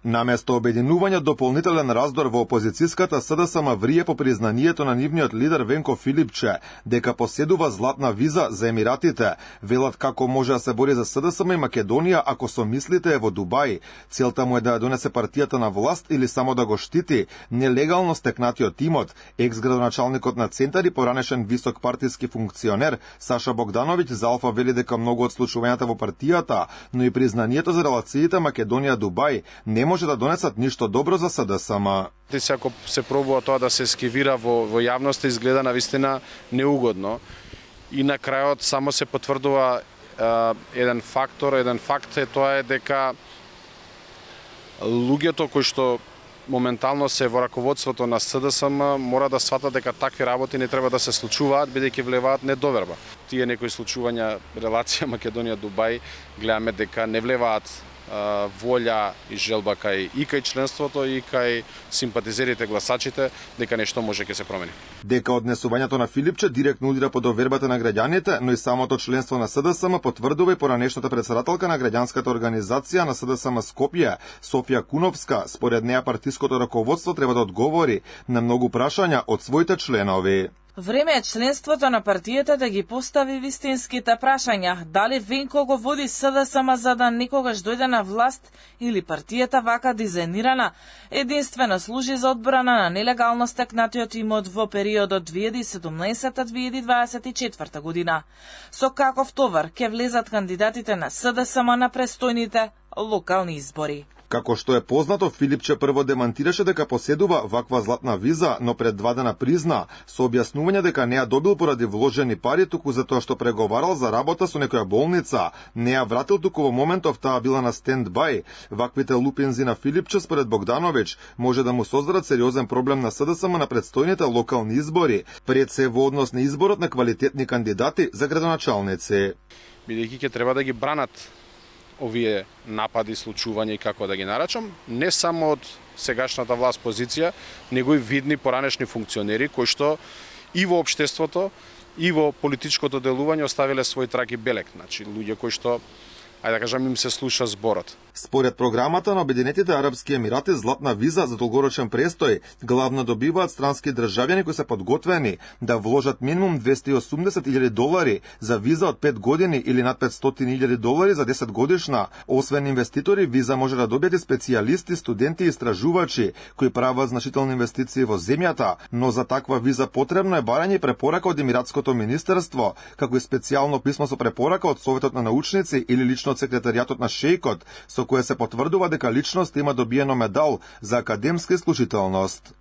Наместо обединување дополнителен раздор во опозицијската СДСМ врие по признанието на нивниот лидер Венко Филипче дека поседува златна виза за Емиратите. Велат како може да се бори за СДСМ и Македонија ако со мислите е во Дубај. Целта му е да донесе партијата на власт или само да го штити нелегално стекнатиот имот. Екс-градоначалникот на Центар и поранешен висок партиски функционер Саша Богдановиќ за Алфа вели дека многу од случувањата во партијата, но и признанието за релациите Македонија-Дубај не може да донесат ништо добро за СДСМ. Ако се пробува тоа да се скивира во јавноста, изгледа навистина неугодно. И на крајот само се потврдува еден факт е тоа дека луѓето кои што моментално се во раководството на СДСМ мора да сватат дека такви работи не треба да се случуваат, бидејќи влеваат недоверба. Тие некои случувања, релација Македонија-Дубај, гледаме дека не влеваат волја и желба и кај членството и кај симпатизерите, гласачите, дека нешто може ќе се промени. Дека однесувањето на Филипче директно удира по довербата на граѓаните, но и самото членство на СДСМ потврдува и поранешната председателка на граѓанската организација на СДСМ Скопје, Софија Куновска. Според неа партиското раководство треба да одговори на многу прашања од своите членови. Време е членството на партијата да ги постави вистинските прашања. Дали Венко го води СДСМ за да некогаш дојде на власт или партијата вака дизајнирана единствено служи за одбрана на нелегално стекнатиот имот во периодот 2017-2024 година. Со каков товар ќе влезат кандидатите на СДСМ на престојните локални избори. Како што е познато, Филипче прво демантираше дека поседува ваква златна виза, но пред 2 дена призна со објаснување дека не ја добил поради вложени пари, туку затоа што преговарал за работа со некоја болница. Не ја вратил туку во моментов таа била на стенд-бај. Ваквите лупинзи на Филипче, според Богдановиќ, може да му создадат сериозен проблем на СДСМ на предстојните локални избори, пред се во однос на изборот на квалитетни кандидати за градоначалници. Бидејќи ќе треба да ги бранат овие напади, случувања и како да ги нарачам, не само од сегашната власт позиција, него и видни поранешни функционери кои што и во општеството и во политичкото делување оставиле свој траг и белег, значи луѓе кои што ајде да кажам им се слуша зборот. Според програмата на Обединетите арапски емирати, златна виза за долгорочен престој главно добиваат странски државјани кои се подготвени да вложат минимум $280,000 за виза од 5 години или над $500,000 за 10 годишна. Освен инвеститори, виза може да добијат и специјалисти, студенти и истражувачи кои прават значителни инвестиции во земјата, но за таква виза потребно е барање и препорака од Емиратското министерство, како и специјално писмо со препорака од Советот на научници или лично од секретаријатот на шејкот, со кое се потврдува дека личност има добиено медал за академска исклучителност.